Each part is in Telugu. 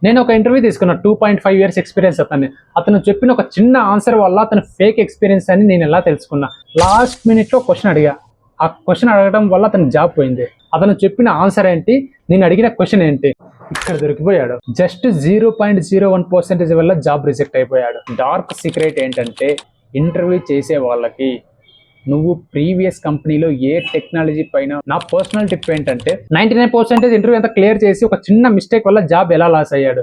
నేను ఒక ఇంటర్వ్యూ తీసుకున్నా 2.5 ఇయర్స్ ఎక్స్పీరియన్స్ అతను చెప్పిన ఒక చిన్న ఆన్సర్ వల్ల అతను ఫేక్ ఎక్స్పీరియన్స్ అని నేను ఎలా తెలుసుకున్నా. లాస్ట్ మినిట్లో క్వశ్చన్ అడిగా. ఆ క్వశ్చన్ అడగడం వల్ల అతనికి జాబ్ పోయింది. అతను చెప్పిన ఆన్సర్ ఏంటి, నేను అడిగిన క్వశ్చన్ ఏంటి, ఇక్కడ దొరికిపోయాడు. జస్ట్ 0.01% వల్ల జాబ్ రిజెక్ట్ అయిపోయాడు. డార్క్ సీక్రెట్ ఏంటంటే, ఇంటర్వ్యూ చేసే వాళ్ళకి నువ్వు ప్రీవియస్ కంపెనీలో ఏ టెక్నాలజీ పైన, నా పర్సనల్ టిప్ ఏంటంటే 99% ఇంటర్వ్యూ అంతా క్లియర్ చేసి ఒక చిన్న మిస్టేక్ వల్ల జాబ్ ఎలా లాస్ అయ్యాడు,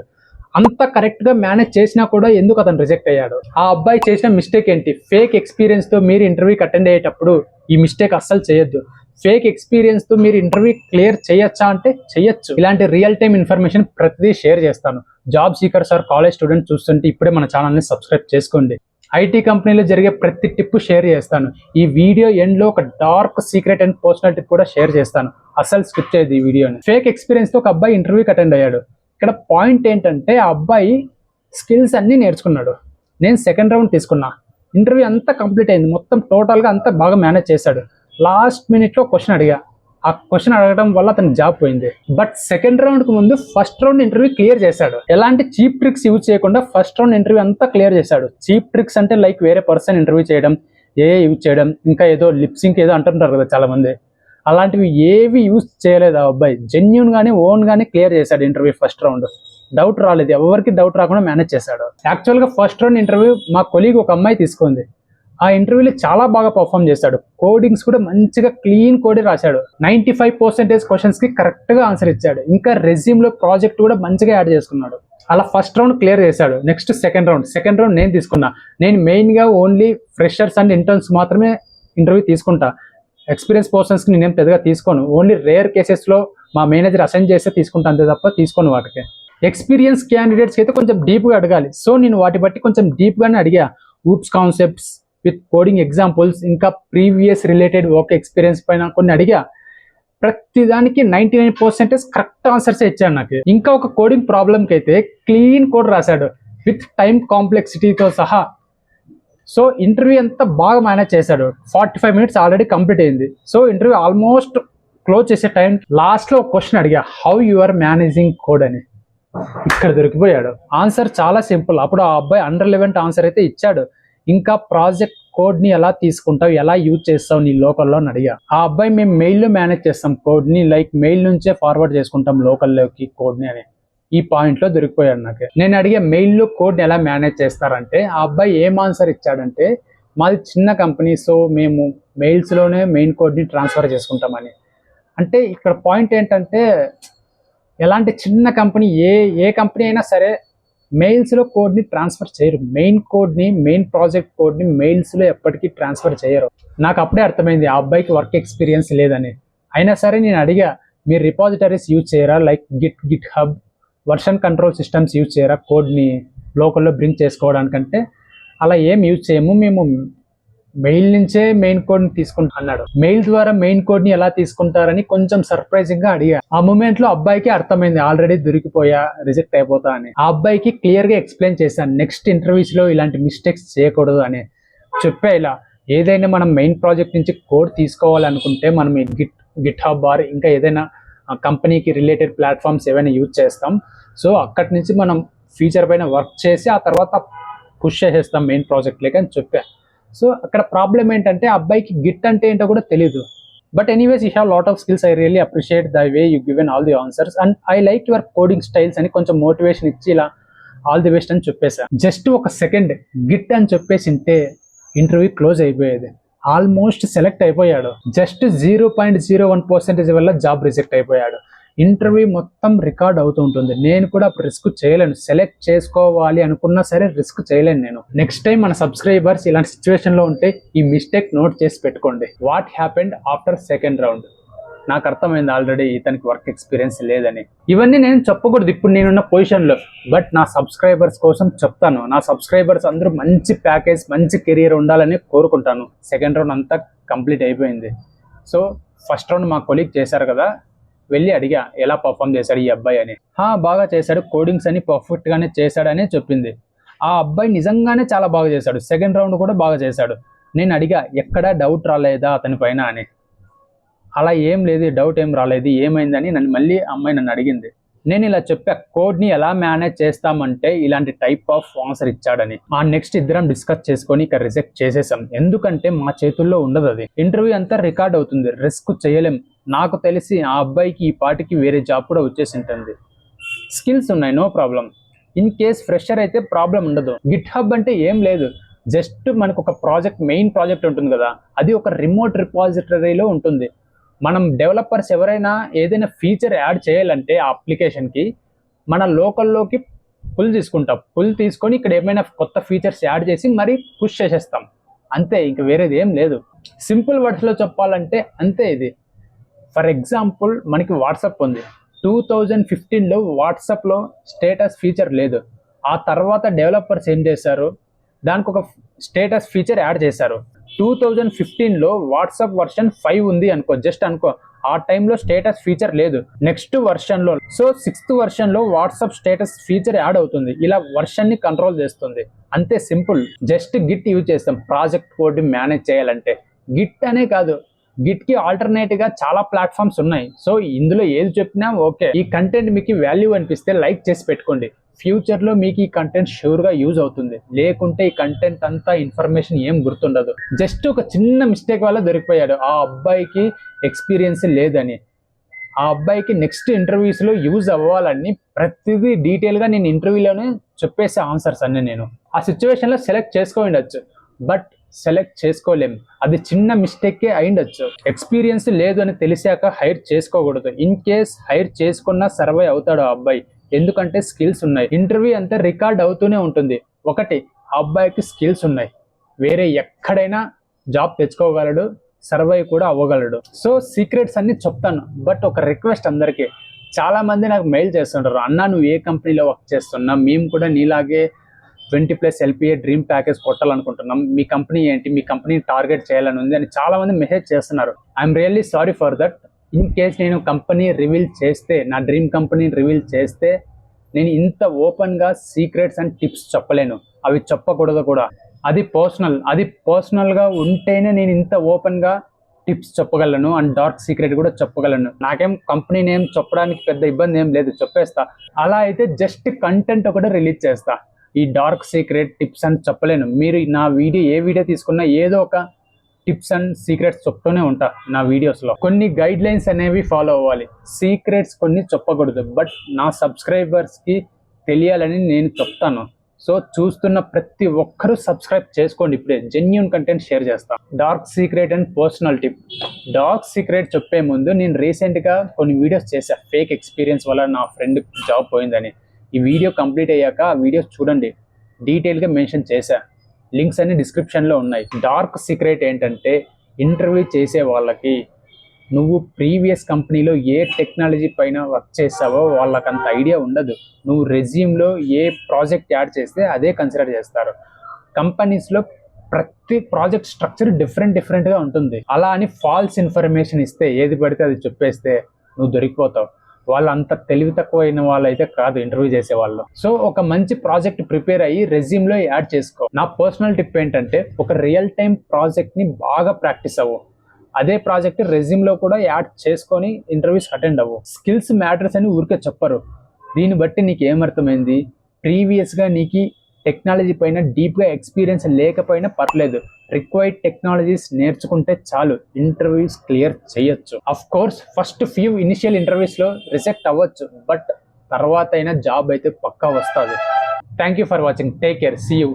అంత కరెక్ట్గా మేనేజ్ చేసినా కూడా ఎందుకు అతను రిజెక్ట్ అయ్యాడు. ఆ అబ్బాయి చేసిన మిస్టేక్ ఏంటి, ఫేక్ ఎక్స్పీరియన్స్తో మీరు ఇంటర్వ్యూకి అటెండ్ అయ్యేటప్పుడు ఈ మిస్టేక్ అస్సలు చేయొద్దు. ఫేక్ ఎక్స్పీరియన్స్తో మీరు ఇంటర్వ్యూ క్లియర్ చేయొచ్చా అంటే చేయొచ్చు. ఇలాంటి రియల్ టైమ్ ఇన్ఫర్మేషన్ ప్రతిదీ షేర్ చేస్తాను. Job seekers or college student చూస్తుంటే ఇప్పుడే మన ఛానల్ని సబ్స్క్రైబ్ చేసుకోండి. ఐటీ కంపెనీలో జరిగే ప్రతి టిప్ షేర్ చేస్తాను. ఈ వీడియో ఎండ్లో ఒక dark secret and personal tip కూడా షేర్ చేస్తాను. అసలు స్కిప్ చేయదు ఈ వీడియోని. ఫేక్ ఎక్స్పీరియన్స్తో ఒక అబ్బాయి ఇంటర్వ్యూకి అటెండ్ అయ్యాడు. ఇక్కడ పాయింట్ ఏంటంటే, ఆ అబ్బాయి స్కిల్స్ అన్నీ నేర్చుకున్నాడు. నేను సెకండ్ రౌండ్ తీసుకున్నా. ఇంటర్వ్యూ అంతా కంప్లీట్ అయింది, మొత్తం టోటల్గా అంతా బాగా మేనేజ్ చేశాడు. లాస్ట్ మినిట్లో క్వశ్చన్ అడిగా. ఆ క్వశ్చన్ అడగడం వల్ల అతనికి జాబ్ పోయింది. బట్ సెకండ్ రౌండ్కి ముందు ఫస్ట్ రౌండ్ ఇంటర్వ్యూ క్లియర్ చేశాడు. ఎలాంటి చీప్ ట్రిక్స్ యూజ్ చేయకుండా ఫస్ట్ రౌండ్ ఇంటర్వ్యూ అంతా క్లియర్ చేశాడు. చీప్ ట్రిక్స్ అంటే లైక్ వేరే పర్సన్ ఇంటర్వ్యూ చేయడం, యూజ్ చేయడం, ఇంకా ఏదో లిప్సింక్ ఏదో అంటుంటారు కదా చాలా మంది, అలాంటివి ఏవి యూజ్ చేయలేదు ఆ అబ్బాయి. జెన్యూన్ గానీ ఓన్ గానీ క్లియర్ చేశాడు ఇంటర్వ్యూ ఫస్ట్ రౌండ్. డౌట్ రాలేదు, ఎవరికి డౌట్ రాకుండా మేనేజ్ చేశాడు. యాక్చువల్గా ఫస్ట్ రౌండ్ ఇంటర్వ్యూ మా కొలీగ్ ఒక అమ్మాయి తీసుకుంది. ఆ ఇంటర్వ్యూలో చాలా బాగా పర్ఫామ్ చేశాడు. కోడింగ్స్ కూడా మంచిగా క్లీన్ కోడ్ రాశాడు. 95% క్వశ్చన్స్కి కరెక్ట్గా ఆన్సర్ ఇచ్చాడు. ఇంకా రెజ్యూమ్లో ప్రాజెక్ట్ కూడా మంచిగా యాడ్ చేసుకున్నాడు. అలా ఫస్ట్ రౌండ్ క్లియర్ చేశాడు. నెక్స్ట్ సెకండ్ రౌండ్ నేను తీసుకున్నా. నేను మెయిన్గా ఓన్లీ ఫ్రెషర్స్ అండ్ ఇంటర్న్స్ మాత్రమే ఇంటర్వ్యూ తీసుకుంటా. ఎక్స్పీరియన్స్ పర్సన్స్కి నేనేం పెద్దగా తీసుకోను. ఓన్లీ రేర్ కేసెస్లో మా మేనేజర్ అసైన్ చేస్తే తీసుకుంటా, అంతే తప్ప తీసుకోను వాటికి. ఎక్స్పీరియన్స్ క్యాండిడేట్స్కి అయితే కొంచెం డీప్గా అడగాలి. సో నేను వాటి బట్టి కొంచెం డీప్గానే అడిగా. Oops concepts with coding examples, ఇంకా ప్రీవియస్ రిలేటెడ్ వర్క్ ఎక్స్పీరియన్స్ పైన కొన్ని అడిగా. ప్రతిదానికి 99% కరెక్ట్ ఆన్సర్స్ ఇచ్చాడు నాకు. ఇంకా ఒక కోడింగ్ ప్రాబ్లంకి అయితే క్లీన్ కోడ్ రాశాడు విత్ టైం కాంప్లెక్సిటీతో సహా. సో ఇంటర్వ్యూ అంతా బాగా మేనేజ్ చేశాడు. 45 మినిట్స్ ఆల్రెడీ కంప్లీట్ అయింది. సో ఇంటర్వ్యూ ఆల్మోస్ట్ క్లోజ్ చేసే టైం లాస్ట్లో ఒక క్వశ్చన్ అడిగా, how you are managing code అని. ఇక్కడ దొరికిపోయాడు. ఆన్సర్ చాలా సింపుల్. అప్పుడు ఆ అబ్బాయి అండర్లెవెంట్ ఆన్సర్ అయితే ఇచ్చాడు. ఇంకా ప్రాజెక్ట్ కోడ్ని ఎలా తీసుకుంటావు, ఎలా యూజ్ చేస్తావు నీ లోకల్లో అని అడిగా. ఆ అబ్బాయి మేము మెయిల్లో మేనేజ్ చేస్తాం కోడ్ని, లైక్ మెయిల్ నుంచే ఫార్వర్డ్ చేసుకుంటాం లోకల్లోకి కోడ్ని అని ఈ పాయింట్లో దొరికిపోయాడు నాకు. నేను అడిగే మెయిల్లో కోడ్ని ఎలా మేనేజ్ చేస్తారంటే, ఆ అబ్బాయి ఏం ఆన్సర్ ఇచ్చాడంటే, మాది చిన్న కంపెనీ, సో మేము మెయిల్స్లోనే మెయిన్ కోడ్ని ట్రాన్స్ఫర్ చేసుకుంటామని. అంటే ఇక్కడ పాయింట్ ఏంటంటే, ఎలాంటి చిన్న కంపెనీ, ఏ కంపెనీ అయినా సరే మెయిల్స్లో కోడ్ని ట్రాన్స్ఫర్ చేయరు. మెయిన్ ప్రాజెక్ట్ కోడ్ని మెయిల్స్లో ఎప్పటికీ ట్రాన్స్ఫర్ చేయరు. నాకు అప్పుడే అర్థమైంది ఆ అబ్బాయికి వర్క్ ఎక్స్పీరియన్స్ లేదని. అయినా సరే నేను అడిగా, మీరు రిపాజిటరీస్ యూజ్ చేయరా, like Git hub, version control systems use చేయరా కోడ్ని లోకల్లో బ్రింగ్ చేసుకోవడానికంటే. అలా ఏం యూజ్ చేయము, మేము మెయిల్ నుంచే మెయిన్ కోడ్ని తీసుకుంటా అన్నాడు. మెయిల్ ద్వారా మెయిన్ కోడ్ని ఎలా తీసుకుంటారని కొంచెం సర్ప్రైజింగ్గా అడిగా. ఆ మూమెంట్లో అబ్బాయికి అర్థమైంది ఆల్రెడీ దొరికిపోయా, రిజెక్ట్ అయిపోతా అని. ఆ అబ్బాయికి క్లియర్గా ఎక్స్ప్లెయిన్ చేశాను, నెక్స్ట్ ఇంటర్వ్యూస్లో ఇలాంటి మిస్టేక్స్ చేయకూడదు అని చెప్పే. ఇలా ఏదైనా మనం మెయిన్ ప్రాజెక్ట్ నుంచి కోడ్ తీసుకోవాలనుకుంటే మనం గిట్ హబ్ ఆర్ ఇంకా ఏదైనా కంపెనీకి రిలేటెడ్ ప్లాట్ఫామ్స్ ఏవైనా యూజ్ చేస్తాం. సో అక్కడి నుంచి మనం ఫీచర్ పైన వర్క్ చేసి ఆ తర్వాత పుష్ చేసేస్తాం మెయిన్ ప్రాజెక్ట్లోకి అని చెప్పా. సో అక్కడ ప్రాబ్లం ఏంటంటే, అబ్బాయికి గిట్ అంటే ఏంటో కూడా తెలీదు. But anyways, you have lot of skills. I really appreciate the way you given all the answers and I like your coding styles అని కొంచెం మోటివేషన్ ఇచ్చి ఇలా ఆల్ ది బెస్ట్ అని చెప్పేసా. జస్ట్ ఒక సెకండ్ గిట్ అని చెప్పేసి ఉంటే ఇంటర్వ్యూ క్లోజ్ అయిపోయేది. ఆల్మోస్ట్ సెలెక్ట్ అయిపోయాడు. జస్ట్ 0.01% వల్ల జాబ్ రిజెక్ట్ అయిపోయాడు. ఇంటర్వ్యూ మొత్తం రికార్డ్ అవుతూ ఉంటుంది. నేను కూడా అప్పుడు రిస్క్ చేయలేను. సెలెక్ట్ చేసుకోవాలి అనుకున్నా సరే రిస్క్ చేయలేను నేను. నెక్స్ట్ టైం మన సబ్స్క్రైబర్స్ ఇలాంటి సిచ్యువేషన్లో ఉంటే ఈ మిస్టేక్ నోట్ చేసి పెట్టుకోండి. What happened after second round. నాకు అర్థమైంది ఆల్రెడీ ఇతనికి వర్క్ ఎక్స్పీరియన్స్ లేదని. ఇవన్నీ నేను చెప్పకూడదు ఇప్పుడు నేనున్న పొజిషన్లో, బట్ నా సబ్స్క్రైబర్స్ కోసం చెప్తాను. నా సబ్స్క్రైబర్స్ అందరూ మంచి ప్యాకేజ్, మంచి కెరియర్ ఉండాలని కోరుకుంటాను. సెకండ్ రౌండ్ అంతా కంప్లీట్ అయిపోయింది. సో ఫస్ట్ రౌండ్ మా కొలీగ్ చేశారు కదా, వెళ్ళి అడిగా ఎలా పర్ఫామ్ చేశాడు ఈ అబ్బాయి అని. బాగా చేశాడు, కోడింగ్స్ అని పర్ఫెక్ట్గానే చేశాడని చెప్పింది. ఆ అబ్బాయి నిజంగానే చాలా బాగా చేశాడు. సెకండ్ రౌండ్ కూడా బాగా చేశాడు. నేను అడిగా, ఎక్కడా డౌట్ రాలేదా అతని పైన అని. అలా ఏం లేదు, డౌట్ ఏం రాలేదు, ఏమైందని మళ్ళీ అమ్మాయి నన్ను అడిగింది. నేను ఇలా చెప్పా కోడ్ ని ఎలా మేనేజ్ చేస్తామంటే ఇలాంటి టైప్ ఆఫ్ ఆన్సర్ ఇచ్చాడని. ఆ నెక్స్ట్ ఇద్దరం డిస్కస్ చేసుకొని ఇక రిజెక్ట్ చేసేసాం. ఎందుకంటే మా చేతుల్లో ఉండదు అది. ఇంటర్వ్యూ అంతా రికార్డ్ అవుతుంది, రిస్క్ చేయలేం. నాకు తెలిసి ఆ అబ్బాయికి ఈ పాటికి వేరే జాబ్ కూడా వచ్చేసి ఉంటుంది. స్కిల్స్ ఉన్నాయి, no problem. In case fresher అయితే ప్రాబ్లం ఉండదు. గిట్ హబ్ అంటే ఏం లేదు, జస్ట్ మనకు ఒక ప్రాజెక్ట్, మెయిన్ ప్రాజెక్ట్ ఉంటుంది కదా, అది ఒక రిమోట్ రిపాజిటరీలో ఉంటుంది. మనం డెవలపర్స్ ఎవరైనా ఏదైనా ఫీచర్ యాడ్ చేయాలంటే ఆ అప్లికేషన్కి మన లోకల్లోకి పుల్ తీసుకుంటాం. పుల్ తీసుకొని ఇక్కడ ఏమైనా కొత్త ఫీచర్స్ యాడ్ చేసి మరీ పుష్ చేసేస్తాం, అంతే. ఇంక వేరేది ఏం లేదు. సింపుల్ వర్డ్స్లో చెప్పాలంటే అంతే ఇది. ఫర్ ఎగ్జాంపుల్ మనకి వాట్సాప్ ఉంది. 2015లో వాట్సాప్లో స్టేటస్ ఫీచర్ లేదు. ఆ తర్వాత డెవలపర్స్ ఏం చేశారు, దానికి ఒక స్టేటస్ ఫీచర్ యాడ్ చేశారు. 2015లో వాట్సాప్ వర్షన్ 5 ఉంది అనుకో, జస్ట్ అనుకో. ఆ టైంలో స్టేటస్ ఫీచర్ లేదు. నెక్స్ట్ వర్షన్లో, సో 6th వర్షన్లో వాట్సాప్ స్టేటస్ ఫీచర్ యాడ్ అవుతుంది. ఇలా వర్షన్ని కంట్రోల్ చేస్తుంది, అంతే, సింపుల్. జస్ట్ గిట్ యూజ్ చేస్తాం ప్రాజెక్ట్ కోడ్ మేనేజ్ చేయాలంటే. గిట్ అనే కాదు, గిట్ కి ఆల్టర్నేటివ్ గా చాలా ప్లాట్ఫామ్స్ ఉన్నాయి. సో ఇందులో ఏది చెప్పినా ఓకే. ఈ కంటెంట్ మీకు వాల్యూ అనిపిస్తే లైక్ చేసి పెట్టుకోండి. ఫ్యూచర్ లో మీకు ఈ కంటెంట్ షూర్ గా యూజ్ అవుతుంది. లేకుంటే ఈ కంటెంట్ అంతా ఇన్ఫర్మేషన్ ఏం గుర్తుండదు. జస్ట్ ఒక చిన్న మిస్టేక్ వల్ల దొరికిపోయాడు. ఆ అబ్బాయికి ఎక్స్పీరియన్స్ లేదని, ఆ అబ్బాయికి నెక్స్ట్ ఇంటర్వ్యూస్ లో యూజ్ అవ్వాలని ప్రతిదీ డీటెయిల్ గా నేను ఇంటర్వ్యూలోనే చెప్పేసే ఆన్సర్స్ అన్ని. నేను ఆ సిచ్యువేషన్ లో సెలెక్ట్ చేసుకోండొచ్చు, బట్ సెలెక్ట్ చేసుకోలేం. అది చిన్న మిస్టేకే అయిండొచ్చు. ఎక్స్పీరియన్స్ లేదు అని తెలిసాక హైర్ చేసుకోకూడదు. ఇన్ కేస్ హైర్ చేసుకున్నా సర్వై అవుతాడు ఆ అబ్బాయి, ఎందుకంటే స్కిల్స్ ఉన్నాయి. ఇంటర్వ్యూ అంతా రికార్డ్ అవుతూనే ఉంటుంది. ఒకటి, ఆ అబ్బాయికి స్కిల్స్ ఉన్నాయి, వేరే ఎక్కడైనా జాబ్ తెచ్చుకోగలడు, సర్వై కూడా అవ్వగలడు. సో సీక్రెట్స్ అన్ని చెప్తాను, బట్ ఒక రిక్వెస్ట్ అందరికీ. చాలా మంది నాకు మెయిల్ చేస్తుంటారు, అన్నా నువ్వు ఏ కంపెనీలో వర్క్ చేస్తున్నా, మేము కూడా నీలాగే 20+ LPA డ్రీమ్ ప్యాకేజ్ కొట్టాలనుకుంటున్నాం, మీ కంపెనీ ఏంటి, మీ కంపెనీని టార్గెట్ చేయాలని ఉంది అని చాలా మంది మెసేజ్ చేస్తున్నారు. I'm really sorry for that. In case నేను కంపెనీ రివీల్ చేస్తే, నా డ్రీమ్ కంపెనీని రివీల్ చేస్తే, నేను ఇంత ఓపెన్గా సీక్రెట్స్ అండ్ టిప్స్ చెప్పలేను. అవి చెప్పకూడదు కూడా. అది పర్సనల్గా ఉంటేనే నేను ఇంత ఓపెన్గా టిప్స్ చెప్పగలను అండ్ డార్క్ సీక్రెట్ కూడా చెప్పగలను. నాకేం కంపెనీ నేమ్ చెప్పడానికి పెద్ద ఇబ్బంది ఏం లేదు, చెప్పేస్తా. అలా అయితే జస్ట్ కంటెంట్ ఒకటి రిలీజ్ చేస్తా. ఈ డార్క్ సీక్రెట్ టిప్స్ అని చెప్పలేను. మీరు నా వీడియో ఏ వీడియో తీసుకున్నా ఏదో ఒక టిప్స్ అండ్ సీక్రెట్స్ చెప్తూనే ఉంటా నా వీడియోస్లో. కొన్ని గైడ్ లైన్స్ అనేవి ఫాలో అవ్వాలి. సీక్రెట్స్ కొన్ని చెప్పకూడదు, బట్ నా సబ్స్క్రైబర్స్కి తెలియాలని నేను చెప్తాను. సో చూస్తున్న ప్రతి ఒక్కరూ సబ్స్క్రైబ్ చేసుకోండి ఇప్పుడే. జెన్యూన్ కంటెంట్ షేర్ చేస్తా. Dark secret and personal tip. Dark secret చెప్పే ముందు నేను రీసెంట్గా కొన్ని వీడియోస్ చేశా, ఫేక్ ఎక్స్పీరియన్స్ వల్ల నా ఫ్రెండ్ జాబ్ పోయిందని. ఈ వీడియో కంప్లీట్ అయ్యాక ఆ వీడియోస్ చూడండి, డీటెయిల్గా మెన్షన్ చేశా. లింక్స్ అన్ని డిస్క్రిప్షన్లో ఉన్నాయి. డార్క్ సీక్రెట్ ఏంటంటే, ఇంటర్వ్యూ చేసే వాళ్ళకి నువ్వు ప్రీవియస్ కంపెనీలో ఏ టెక్నాలజీ పైన వర్క్ చేసావో వాళ్ళకంత ఐడియా ఉండదు. నువ్వు రెజ్యూమ్లో ఏ ప్రాజెక్ట్ యాడ్ చేస్తే అదే కన్సిడర్ చేస్తారు. కంపెనీస్లో ప్రతి ప్రాజెక్ట్ స్ట్రక్చర్ డిఫరెంట్గా ఉంటుంది. అలా అని ఫాల్స్ ఇన్ఫర్మేషన్ ఇస్తే, ఏది పడితే అది చెప్పేస్తే నువ్వు దొరికిపోతావు. వాళ్ళు అంత తెలివి తక్కువైన వాళ్ళు అయితే కాదు ఇంటర్వ్యూ చేసే వాళ్ళు. సో ఒక మంచి ప్రాజెక్ట్ ప్రిపేర్ అయ్యి రెజ్యూమ్లో యాడ్ చేసుకో. నా పర్సనల్ టిప్ ఏంటంటే, ఒక రియల్ టైం ప్రాజెక్ట్ని బాగా ప్రాక్టీస్ అవ్వు. అదే ప్రాజెక్ట్ రెజ్యూమ్లో కూడా యాడ్ చేసుకొని ఇంటర్వ్యూస్ అటెండ్ అవ్వు. స్కిల్స్ మ్యాటర్స్ అని ఊరికే చెప్పరు. దీన్ని బట్టి నీకు ఏమర్థమైంది, ప్రీవియస్గా నీకు టెక్నాలజీ పైన డీప్గా ఎక్స్పీరియన్స్ లేకపోయినా పర్లేదు, రిక్వైర్డ్ టెక్నాలజీస్ నేర్చుకుంటే చాలు, ఇంటర్వ్యూస్ క్లియర్ చేయొచ్చు. Of course first few initial ఇంటర్వ్యూస్లో రిజెక్ట్ అవ్వచ్చు, బట్ తర్వాత అయినా జాబ్ అయితే పక్కా వస్తుంది. Thank you for watching. Take care. See you.